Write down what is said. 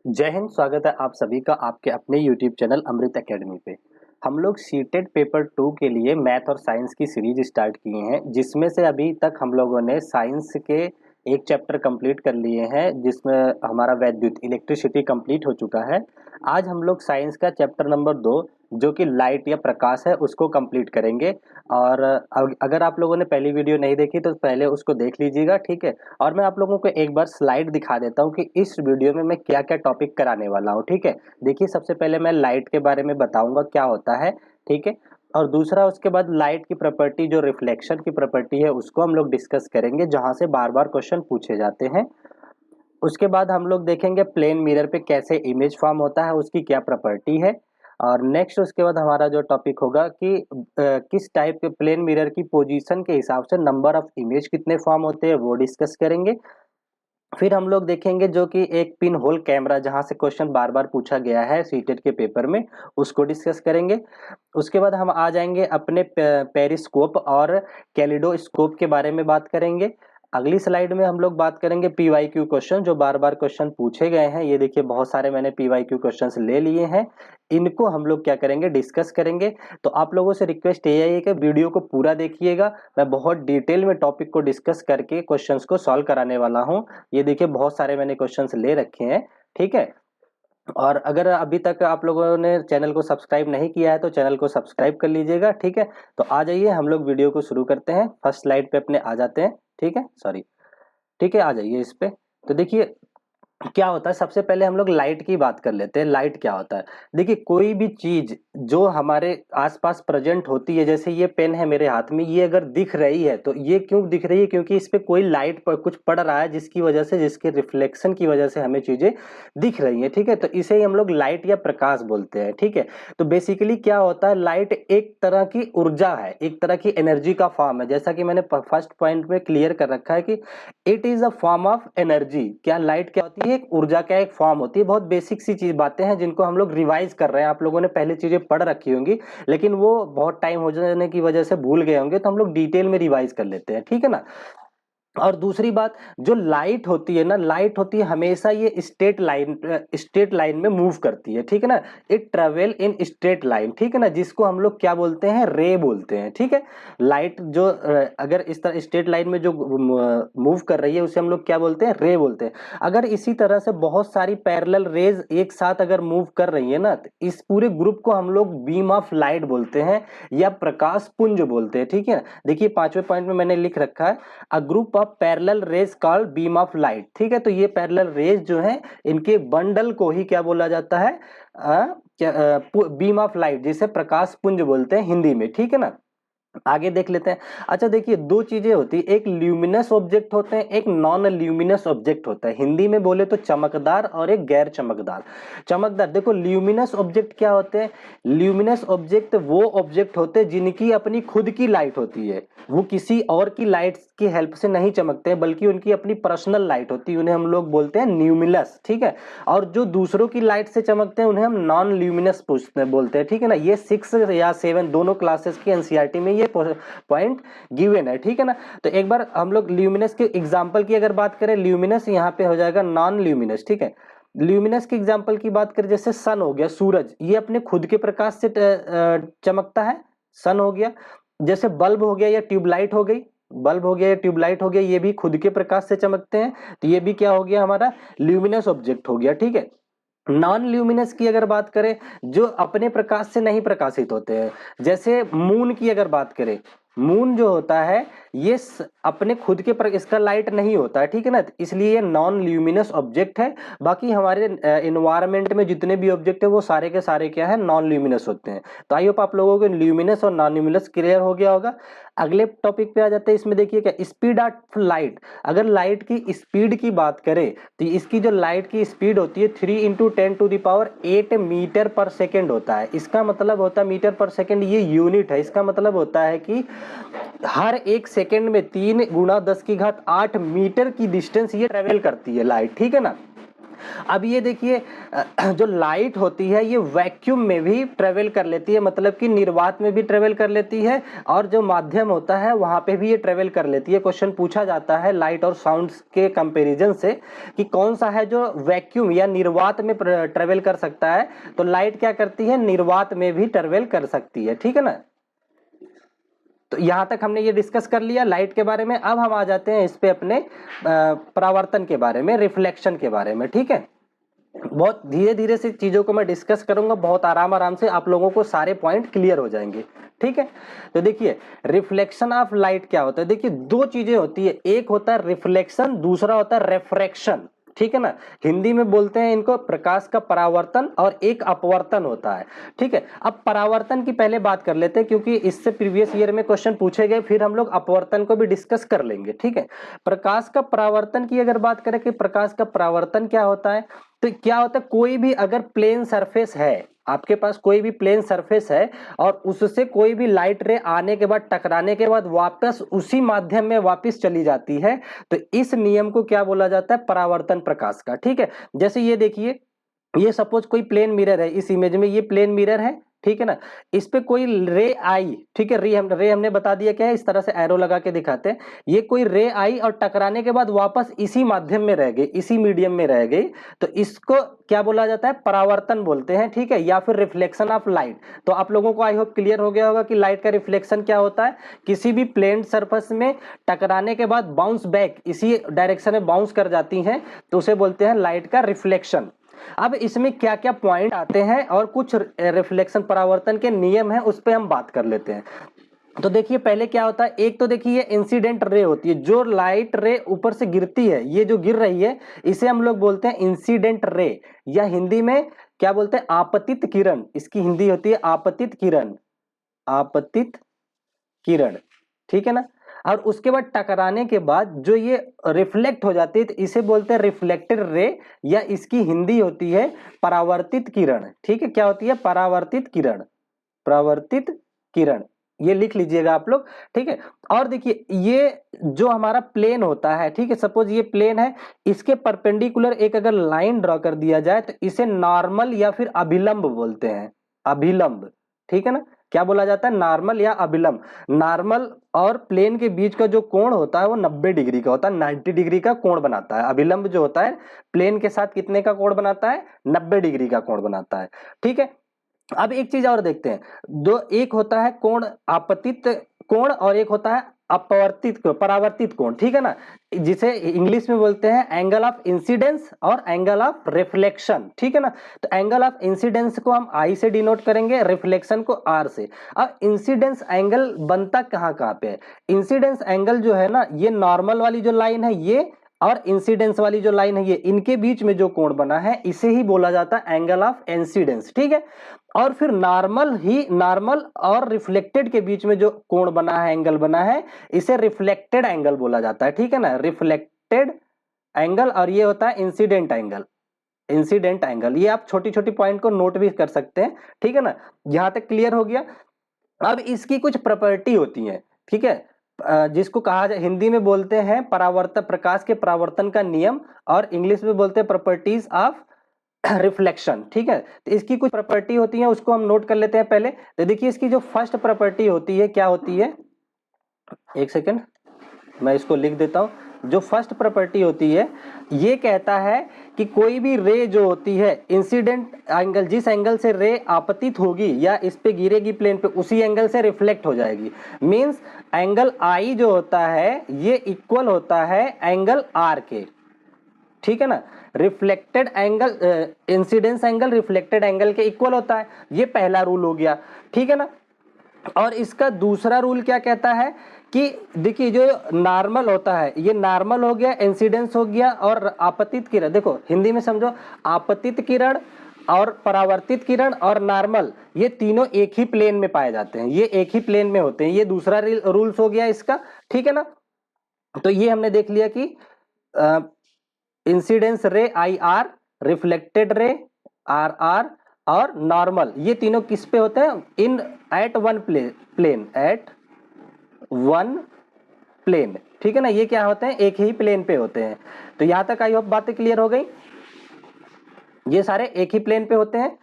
जय हिंद। स्वागत है आप सभी का आपके अपने यूट्यूब चैनल अमृत एकेडमी पे। हम लोग सीटेट पेपर 2 के लिए मैथ और साइंस की सीरीज स्टार्ट किए हैं, जिसमें से अभी तक हम लोगों ने साइंस के एक चैप्टर कंप्लीट कर लिए हैं, जिसमें हमारा वैद्युत इलेक्ट्रिसिटी कंप्लीट हो चुका है। आज हम लोग साइंस का चैप्टर नंबर 2 जो कि लाइट या प्रकाश है उसको कंप्लीट करेंगे। और अगर आप लोगों ने पहली वीडियो नहीं देखी तो पहले उसको देख लीजिएगा, ठीक है। और मैं आप लोगों को एक बार स्लाइड दिखा देता हूँ कि इस वीडियो में मैं क्या क्या टॉपिक कराने वाला हूँ, ठीक है। देखिए, सबसे पहले मैं लाइट के बारे में बताऊंगा क्या होता है, ठीक है। और दूसरा, उसके बाद लाइट की प्रॉपर्टी जो रिफ्लेक्शन की प्रॉपर्टी है उसको हम लोग डिस्कस करेंगे, जहां से बार बार क्वेश्चन पूछे जाते हैं। उसके बाद हम लोग देखेंगे प्लेन मिरर पे कैसे इमेज फॉर्म होता है, उसकी क्या प्रॉपर्टी है। और नेक्स्ट उसके बाद हमारा जो टॉपिक होगा कि किस टाइप के प्लेन मिरर की पोजीशन के हिसाब से नंबर ऑफ इमेज कितने फॉर्म होते हैं वो डिस्कस करेंगे। फिर हम लोग देखेंगे जो कि एक पिन होल कैमरा, जहां से क्वेश्चन बार बार पूछा गया है सीटेट के पेपर में, उसको डिस्कस करेंगे। उसके बाद हम आ जाएंगे अपने पेरिस्कोप और कैलिडोस्कोप के बारे में बात करेंगे। अगली स्लाइड में हम लोग बात करेंगे पीवाईक्यू क्वेश्चन, जो बार बार क्वेश्चन पूछे गए हैं। ये देखिए, बहुत सारे मैंने पीवाईक्यू क्वेश्चंस ले लिए हैं, इनको हम लोग क्या करेंगे, डिस्कस करेंगे। तो आप लोगों से रिक्वेस्ट ये है कि वीडियो को पूरा देखिएगा। मैं बहुत डिटेल में टॉपिक को डिस्कस करके क्वेश्चंस को सॉल्व कराने वाला हूं। ये देखिए, बहुत सारे मैंने क्वेश्चंस ले रखे हैं, ठीक है। और अगर अभी तक आप लोगों ने चैनल को सब्सक्राइब नहीं किया है तो चैनल को सब्सक्राइब कर लीजिएगा, ठीक है। तो आ जाइए, हम लोग वीडियो को शुरू करते हैं। फर्स्ट स्लाइड पे अपने आ जाते हैं, ठीक है, सॉरी, ठीक है, आ जाइए इस पे। तो देखिए क्या होता है, सबसे पहले हम लोग लाइट की बात कर लेते हैं। लाइट क्या होता है, देखिए, कोई भी चीज जो हमारे आसपास प्रेजेंट होती है, जैसे ये पेन है मेरे हाथ में, ये अगर दिख रही है तो ये क्यों दिख रही है, क्योंकि इस पे कोई लाइट पर कुछ पड़ रहा है, जिसकी वजह से, जिसके रिफ्लेक्शन की वजह से हमें चीजें दिख रही है, ठीक है। तो इसे ही हम लोग लाइट या प्रकाश बोलते हैं, ठीक है। तो बेसिकली क्या होता है, लाइट एक तरह की ऊर्जा है, एक तरह की एनर्जी का फॉर्म है। जैसा कि मैंने फर्स्ट पॉइंट में क्लियर कर रखा है कि it is a form of energy. क्या लाइट क्या होती है, एक ऊर्जा का एक फॉर्म होती है। बहुत बेसिक सी चीज बातें हैं जिनको हम लोग रिवाइज कर रहे हैं। आप लोगों ने पहले चीजें पढ़ रखी होंगी, लेकिन वो बहुत टाइम हो जाने की वजह से भूल गए होंगे, तो हम लोग डिटेल में रिवाइज कर लेते हैं, ठीक है ना। और दूसरी बात, जो लाइट होती है ना, लाइट होती है हमेशा ये स्ट्रेट लाइन में मूव करती है, ठीक है ना। It travel in straight line, ठीक है ना, जिसको हम लोग क्या बोलते हैं, रे बोलते हैं, ठीक है। लाइट जो अगर इस तरह स्ट्रेट लाइन में जो मूव कर रही है उसे हम लोग क्या बोलते हैं, रे बोलते हैं। अगर इसी तरह से बहुत सारी पैरेलल रेज एक साथ अगर मूव कर रही है ना, तो इस पूरे ग्रुप को हम लोग बीम ऑफ लाइट बोलते हैं या प्रकाश पुंज बोलते हैं, ठीक है। देखिए, पांचवें पॉइंट में मैंने लिख रखा है a group of parallel raise called beam of light, ठीक है। तो ये पैरेलल रेज जो है, इनके बंडल को ही क्या बोला जाता है, बीम ऑफ लाइट, जिसे प्रकाश पुंज बोलते हैं हिंदी में, ठीक है ना। आगे देख लेते हैं। अच्छा देखिए, दो चीजें होती है, एक ल्यूमिनस ऑब्जेक्ट होते हैं, एक नॉन ल्यूमिनस ऑब्जेक्ट होता है। हिंदी में बोले तो चमकदार और एक गैर चमकदार। चमकदार, देखो, ल्यूमिनस ऑब्जेक्ट क्या होते हैं, ल्यूमिनस ऑब्जेक्ट वो ऑब्जेक्ट होते हैं जिनकी अपनी खुद की लाइट होती है। वो किसी और की लाइट की हेल्प से नहीं चमकते हैं, बल्कि उनकी अपनी पर्सनल लाइट होती है, उन्हें हम लोग बोलते हैं न्यूमिनस, ठीक है। और जो दूसरों की लाइट से चमकते हैं उन्हें हम नॉन ल्यूमिनस बोलते हैं, ठीक है ना। ये 6 या 7 दोनों क्लासेस की एनसीईआरटी में ये पॉइंट गिवन है, ठीक है ना। तो एक बार हम लोग ल्यूमिनस के एग्जांपल की अगर बात करें, ल्यूमिनस यहाँ पे हो जाएगा नॉन ल्यूमिनस, ठीक है। ल्यूमिनस के एग्जांपल की बात करें, जैसे सन हो गया, सूरज, ये अपने खुद के प्रकाश से चमकता है, सन हो गया। जैसे बल्ब हो गया या ट्यूबलाइट हो गई, बल्ब हो गया या ट्यूबलाइट हो गया, ये भी खुद के प्रकाश से चमकते हैं। तो ये भी क्या हो गया, हमारा ल्यूमिनस ऑब्जेक्ट हो गया, ठीक है। नॉन ल्यूमिनस की अगर बात करें, जो अपने प्रकाश से नहीं प्रकाशित होते हैं, जैसे मून की अगर बात करें, मून जो होता है ये अपने खुद के इसका लाइट नहीं होता है, ठीक है ना, तो इसलिए ये नॉन ल्यूमिनस ऑब्जेक्ट है। बाकी हमारे एनवायरनमेंट में जितने भी ऑब्जेक्ट है वो सारे के सारे क्या है, नॉन ल्यूमिनस होते हैं। तो आई होप आप लोगों को ल्यूमिनस और नॉन ल्यूमिनस क्लियर हो गया होगा। अगले टॉपिक पे आ जाते हैं। इसमें देखिए क्या, स्पीड ऑफ लाइट। अगर लाइट की स्पीड की बात करें तो इसकी जो लाइट की स्पीड होती है 3 × 10⁸ मीटर पर सेकेंड होता है। इसका मतलब होता है, मीटर पर सेकेंड ये यूनिट है, इसका मतलब होता है कि हर एक सेकेंड में 3 × 10⁸ मीटर की डिस्टेंस ये ट्रेवल करती है लाइट, ठीक है ना। अब ये देखिए जो लाइट होती है ये वैक्यूम में भी ट्रेवल कर लेती है, मतलब कि निर्वात में भी ट्रेवल कर लेती है, और जो माध्यम होता है वहां पे भी ये ट्रेवल कर लेती है। क्वेश्चन पूछा जाता है लाइट और साउंड्स के कंपैरिजन से कि कौन सा है जो वैक्यूम या निर्वात में ट्रेवल कर सकता है, तो लाइट क्या करती है, निर्वात में भी ट्रेवल कर सकती है। ठीक है ना, तो यहां तक हमने ये डिस्कस कर लिया लाइट के बारे में। अब हम आ जाते हैं इस पे अपने परावर्तन के बारे में, रिफ्लेक्शन के बारे में। ठीक है, बहुत धीरे धीरे से चीजों को मैं डिस्कस करूंगा, बहुत आराम आराम से आप लोगों को सारे पॉइंट क्लियर हो जाएंगे। ठीक है, तो देखिए रिफ्लेक्शन ऑफ लाइट क्या होता है। देखिए दो चीजें होती है, एक होता है रिफ्लेक्शन, दूसरा होता है रेफ्रैक्शन। ठीक है ना, हिंदी में बोलते हैं इनको प्रकाश का परावर्तन और एक अपवर्तन होता है। ठीक है, अब परावर्तन की पहले बात कर लेते हैं क्योंकि इससे प्रीवियस ईयर में क्वेश्चन पूछे गए, फिर हम लोग अपवर्तन को भी डिस्कस कर लेंगे। ठीक है, प्रकाश का परावर्तन की अगर बात करें कि प्रकाश का परावर्तन क्या होता है, तो क्या होता है, कोई भी अगर प्लेन सरफेस है, आपके पास कोई भी प्लेन सरफेस है और उससे कोई भी लाइट रे आने के बाद, टकराने के बाद वापस उसी माध्यम में वापस चली जाती है, तो इस नियम को क्या बोला जाता है, परावर्तन प्रकाश का। ठीक है, जैसे ये देखिए, ये सपोज कोई प्लेन मिरर है, इस इमेज में ये प्लेन मिरर है। ठीक है ना, इस पे कोई रे आई, ठीक है, रे हमने बता दिया क्या है, इस तरह से एरो लगा के दिखाते हैं। ये कोई रे आई और टकराने के बाद वापस इसी माध्यम में रह गई, इसी मीडियम में रह गई, तो इसको क्या बोला जाता है, परावर्तन बोलते हैं। ठीक है, या फिर रिफ्लेक्शन ऑफ लाइट। तो आप लोगों को आई होप क्लियर हो गया होगा कि लाइट का रिफ्लेक्शन क्या होता है, किसी भी प्लेन सरफेस में टकराने के बाद बाउंस बैक, इसी डायरेक्शन में बाउंस कर जाती हैं, तो उसे बोलते हैं लाइट का रिफ्लेक्शन। अब इसमें क्या क्या पॉइंट आते हैं और कुछ रिफ्लेक्शन परावर्तन के नियम हैं, उस पर हम बात कर लेते हैं। तो देखिए पहले क्या होता है, एक तो देखिए इंसिडेंट रे होती है, जो लाइट रे ऊपर से गिरती है, ये जो गिर रही है इसे हम लोग बोलते हैं इंसिडेंट रे, या हिंदी में क्या बोलते हैं, आपतित किरण। इसकी हिंदी होती है आपतित किरण, आपतित किरण। ठीक है ना, और उसके बाद टकराने के बाद जो ये रिफ्लेक्ट हो जाती है, तो इसे बोलते हैं रिफ्लेक्टेड रे, या इसकी हिंदी होती है परावर्तित किरण। ठीक है, क्या होती है, परावर्तित किरण, परावर्तित किरण, ये लिख लीजिएगा आप लोग। ठीक है, और देखिए ये जो हमारा प्लेन होता है, ठीक है, सपोज ये प्लेन है, इसके परपेंडिकुलर एक अगर लाइन ड्रॉ कर दिया जाए तो इसे नॉर्मल या फिर अभिलंब बोलते हैं, अभिलंब। ठीक है ना, क्या बोला जाता है, नॉर्मल या अभिलंब। नॉर्मल और प्लेन के बीच का जो कोण होता है वो 90 डिग्री का होता है, 90 डिग्री का कोण बनाता है। अभिलंब जो होता है प्लेन के साथ कितने का कोण बनाता है, 90 डिग्री का कोण बनाता है। ठीक है, अब एक चीज और देखते हैं, दो, एक होता है कोण आपतित कोण और एक होता है अपवर्तित परावर्तित कोण। ठीक है ना, जिसे इंग्लिश में बोलते हैं एंगल ऑफ इंसिडेंस और एंगल ऑफ रिफ्लेक्शन। ठीक है ना, तो एंगल ऑफ इंसिडेंस को हम आई से डिनोट करेंगे, रिफ्लेक्शन को आर से। अब इंसिडेंस एंगल बनता कहाँ कहाँ पे है, इंसिडेंस एंगल जो है ना, ये नॉर्मल वाली जो लाइन है ये और इंसिडेंस वाली जो लाइन है ये, इनके बीच में जो कोण बना है इसे ही बोला जाता है एंगल ऑफ इंसिडेंस। ठीक है, और फिर नॉर्मल और रिफ्लेक्टेड के बीच में जो कोण बना है, एंगल बना है, इसे रिफ्लेक्टेड एंगल बोला जाता है। ठीक है ना, रिफ्लेक्टेड एंगल, और ये होता है इंसिडेंट एंगल, इंसिडेंट एंगल। ये आप छोटी छोटी पॉइंट को नोट भी कर सकते हैं। ठीक है ना, यहां तक क्लियर हो गया। अब इसकी कुछ प्रॉपर्टी होती है, ठीक है, जिसको कहा जाए, हिंदी में बोलते हैं परावर्तन, प्रकाश के परावर्तन का नियम, और इंग्लिश में बोलते हैं प्रॉपर्टीज ऑफ रिफ्लेक्शन। ठीक है, तो इसकी कुछ प्रॉपर्टी होती है, उसको हम नोट कर लेते हैं पहले। तो देखिए इसकी जो फर्स्ट प्रॉपर्टी होती है क्या होती है, एक सेकेंड मैं इसको लिख देता हूं। जो फर्स्ट प्रॉपर्टी होती है ये कहता है कि कोई भी रे जो होती है, इंसिडेंट एंगल, जिस एंगल से रे आपतित होगी या इस पे गिरेगी प्लेन पे, उसी एंगल से रिफ्लेक्ट हो जाएगी। मींस एंगल आई जो होता है ये इक्वल होता है एंगल आर के। ठीक है ना, reflected angle, incidence angle reflected angle के इक्वल होता है, ये पहला रूल हो गया। ठीक है ना, और इसका दूसरा रूल क्या कहता है कि देखिए जो नॉर्मल होता है, ये नॉर्मल हो गया, इंसिडेंस हो गया, और आपतित किरण, देखो हिंदी में समझो, आपतित किरण और परावर्तित किरण और नॉर्मल, ये तीनों एक ही प्लेन में पाए जाते हैं, ये एक ही प्लेन में होते हैं। ये दूसरा रूल्स हो गया इसका। ठीक है ना, तो ये हमने देख लिया कि incidence ray I R, reflected ray R R, और नॉर्मल, ये तीनों किस पे होते हैं, in at one plane, at one plane. ठीक है ना, ये क्या होते हैं, एक ही प्लेन पे होते हैं। तो यहां तक आई होप बातें क्लियर हो गई। ये सारे एक ही प्लेन पे होते हैं,